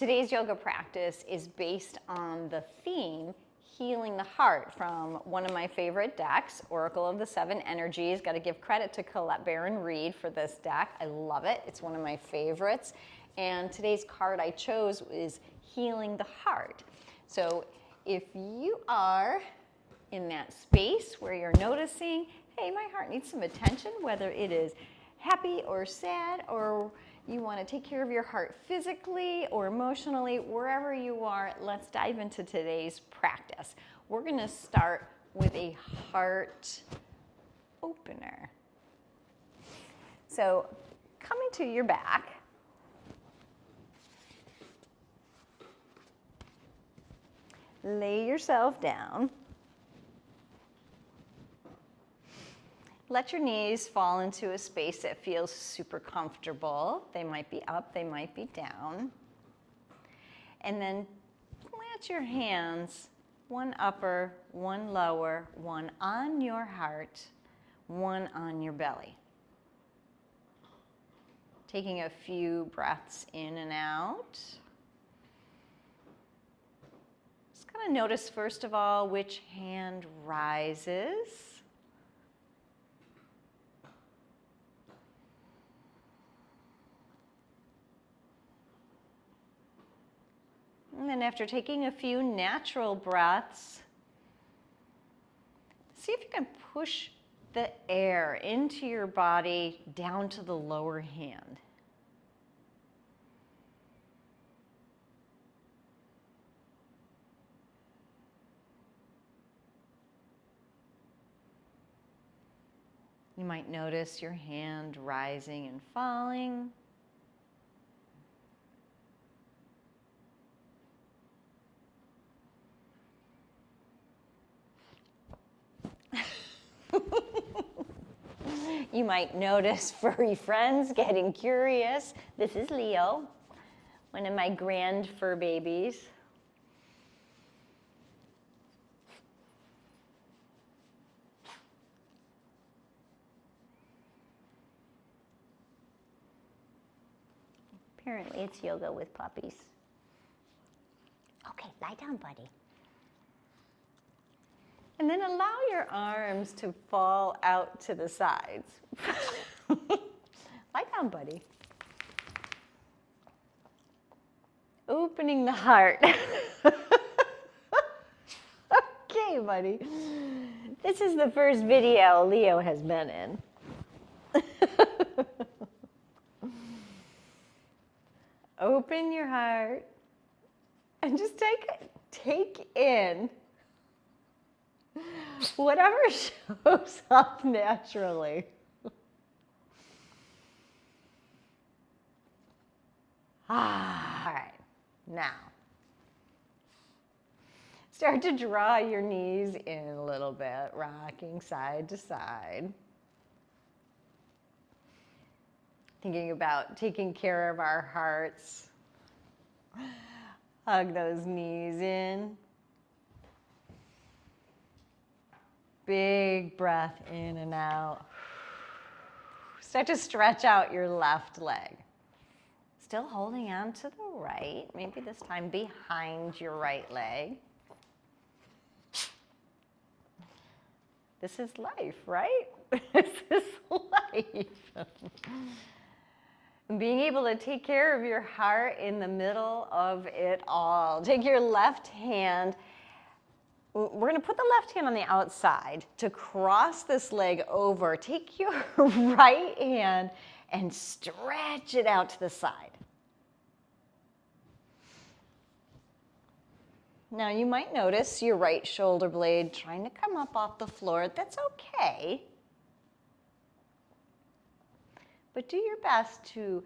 Today's yoga practice is based on the theme, healing the heart, from one of my favorite decks, Oracle of the Seven Energies. Got to give credit to Colette Baron-Reid for this deck. I love it. It's one of my favorites. And today's card I chose is healing the heart. So if you are in that space where you're noticing, hey, my heart needs some attention, whether it is happy or sad, or you want to take care of your heart physically or emotionally, wherever you are, let's dive into today's practice. We're going to start with a heart opener. So coming to your back, lay yourself down. Let your knees fall into a space that feels super comfortable. They might be up, they might be down. And then plant your hands, one upper, one lower, one on your heart, one on your belly. Taking a few breaths in and out. Just kind of notice, first of all, which hand rises. And then after taking a few natural breaths, see if you can push the air into your body down to the lower hand. You might notice your hand rising and falling. You might notice furry friends getting curious. This is Leo, one of my grand fur babies. Apparently it's yoga with puppies. Okay, lie down, buddy. And then allow your arms to fall out to the sides. Lie down, buddy. Opening the heart. Okay, buddy. This is the first video Leo has been in. Open your heart and just take in whatever shows up naturally. All right, now start to draw your knees in a little bit, rocking side to side. Thinking about taking care of our hearts. Hug those knees in. Big breath in and out. Start to stretch out your left leg. Still holding on to the right, maybe this time behind your right leg. This is life, right? This is life. Being able to take care of your heart in the middle of it all. Take your left hand. We're going to put the left hand on the outside to cross this leg over. Take your right hand and stretch it out to the side. Now you might notice your right shoulder blade trying to come up off the floor. That's okay. But do your best to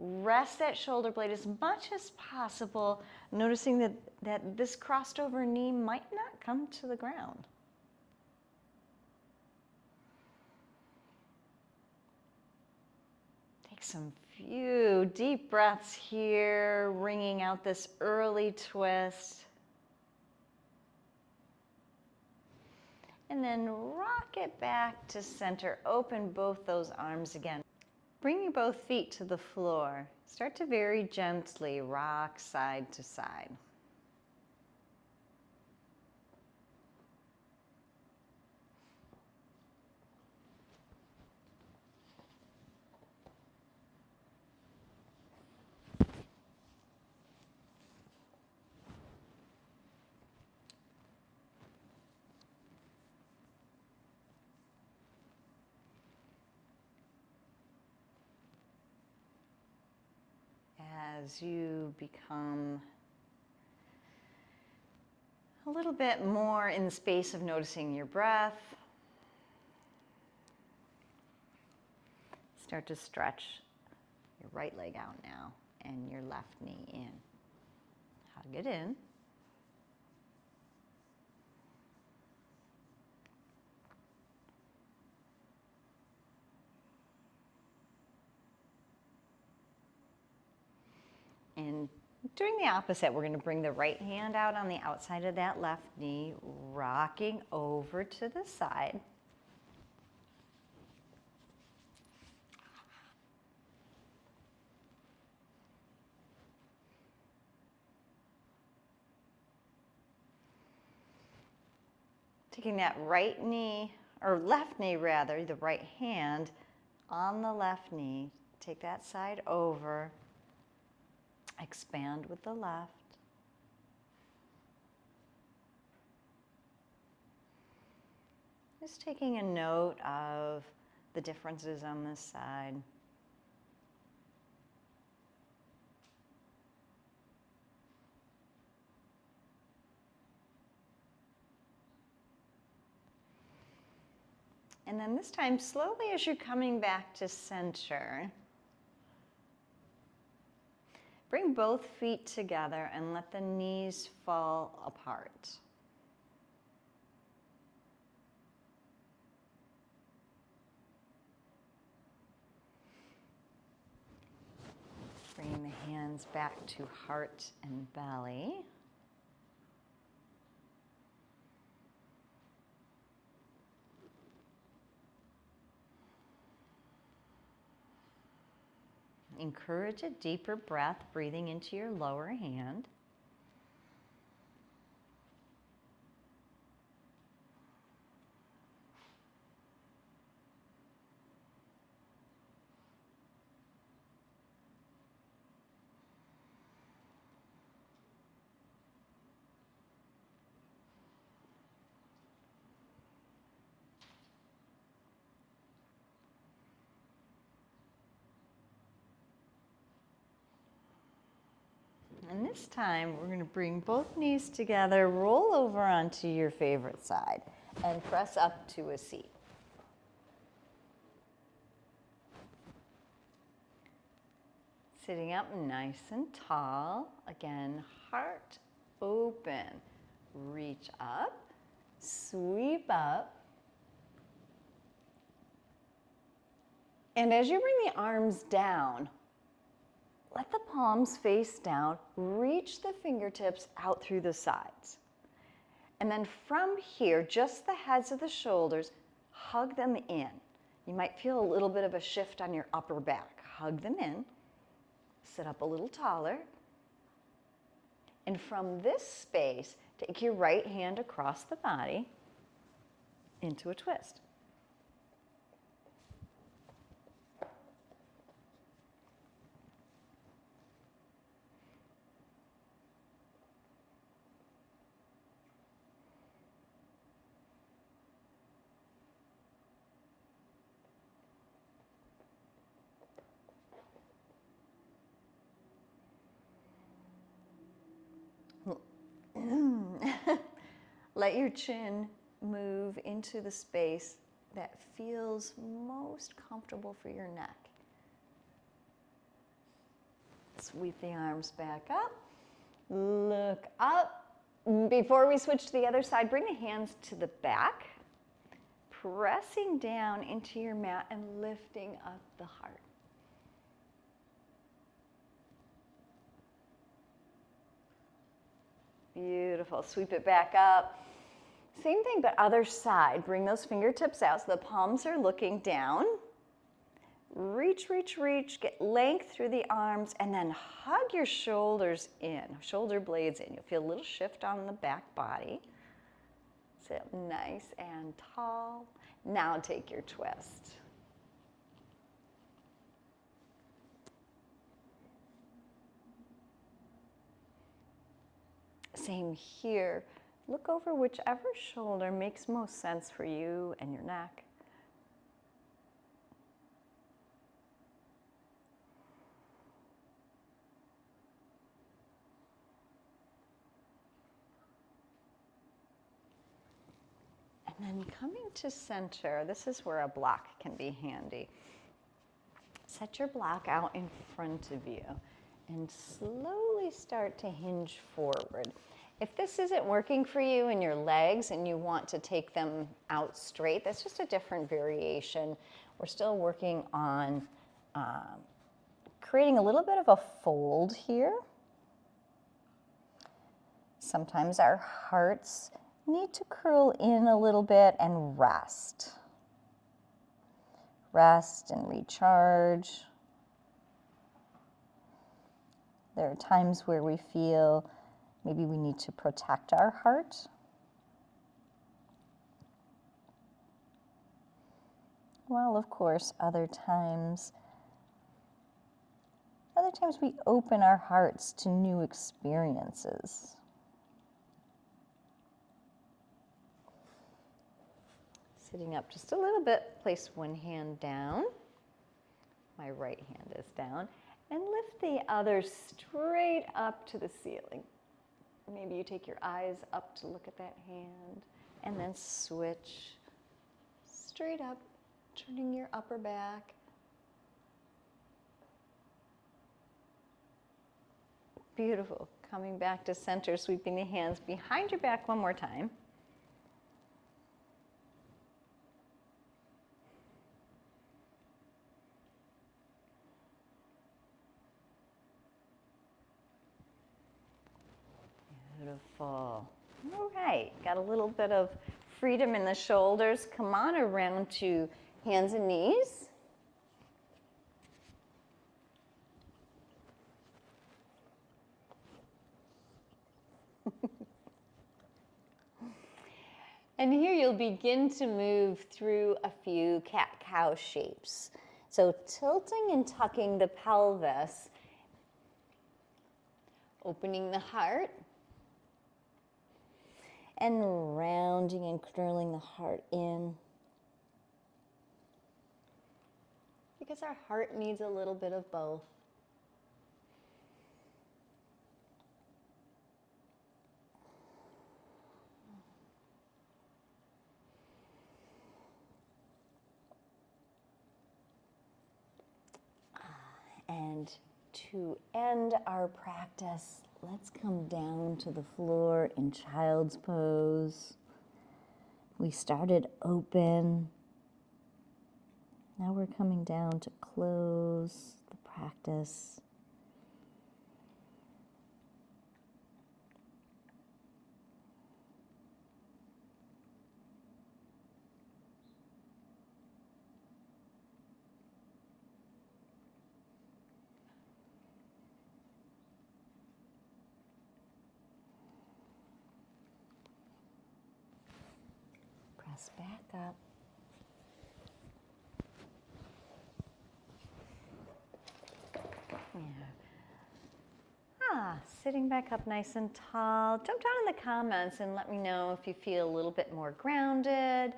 rest that shoulder blade as much as possible, noticing that this crossed over knee might not come to the ground. Take some few deep breaths here, wringing out this early twist. And then rock it back to center. Open both those arms again. Bring your both feet to the floor. Start to very gently rock side to side. As you become a little bit more in the space of noticing your breath, start to stretch your right leg out now and your left knee in. Hug it in. And doing the opposite, we're going to bring the right hand out on the outside of that left knee, rocking over to the side. Taking that right knee, or left knee rather, the right hand on the left knee, take that side over, expand with the left. Just taking a note of the differences on this side. And then this time, slowly as you're coming back to center, bring both feet together and let the knees fall apart. Bringing the hands back to heart and belly. Encourage a deeper breath, breathing into your lower hand. And this time, we're going to bring both knees together, roll over onto your favorite side, and press up to a seat. Sitting up nice and tall. Again, heart open. Reach up, sweep up. And as you bring the arms down, let the palms face down, reach the fingertips out through the sides. And then from here, just the heads of the shoulders, hug them in. You might feel a little bit of a shift on your upper back. Hug them in, sit up a little taller. And from this space, take your right hand across the body into a twist. Let your chin move into the space that feels most comfortable for your neck. Sweep the arms back up. Look up. Before we switch to the other side, bring the hands to the back, pressing down into your mat and lifting up the heart. Beautiful. Sweep it back up. Same thing, but other side. Bring those fingertips out so the palms are looking down. Reach, reach, reach, get length through the arms, and then hug your shoulders in, shoulder blades in. You'll feel a little shift on the back body. Sit up nice and tall. Now take your twist. Same here. Look over whichever shoulder makes most sense for you and your neck. And then coming to center, this is where a block can be handy. Set your block out in front of you and slowly start to hinge forward. If this isn't working for you in your legs and you want to take them out straight, that's just a different variation. We're still working on creating a little bit of a fold here. Sometimes our hearts need to curl in a little bit and rest. Rest and recharge. There are times where we feel maybe we need to protect our heart. Well, of course, other times we open our hearts to new experiences. Sitting up just a little bit, place one hand down. My right hand is down. And lift the other straight up to the ceiling. Maybe you take your eyes up to look at that hand. And then switch straight up, turning your upper back. Beautiful. Coming back to center, sweeping the hands behind your back one more time. Beautiful. All right, got a little bit of freedom in the shoulders. Come on around to hands and knees. And here you'll begin to move through a few cat-cow shapes. So tilting and tucking the pelvis, opening the heart, and rounding and curling the heart in. Because our heart needs a little bit of both. And to end our practice, let's come down to the floor in child's pose. We started open. Now we're coming down to close the practice. Press back up. Yeah. Sitting back up nice and tall. Jump down in the comments and let me know if you feel a little bit more grounded,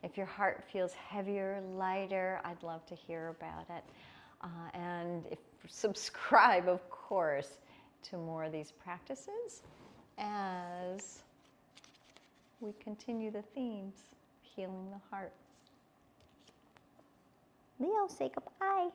if your heart feels heavier, lighter. I'd love to hear about it. And subscribe, of course, to more of these practices as we continue the themes, healing the heart. Leo, say goodbye.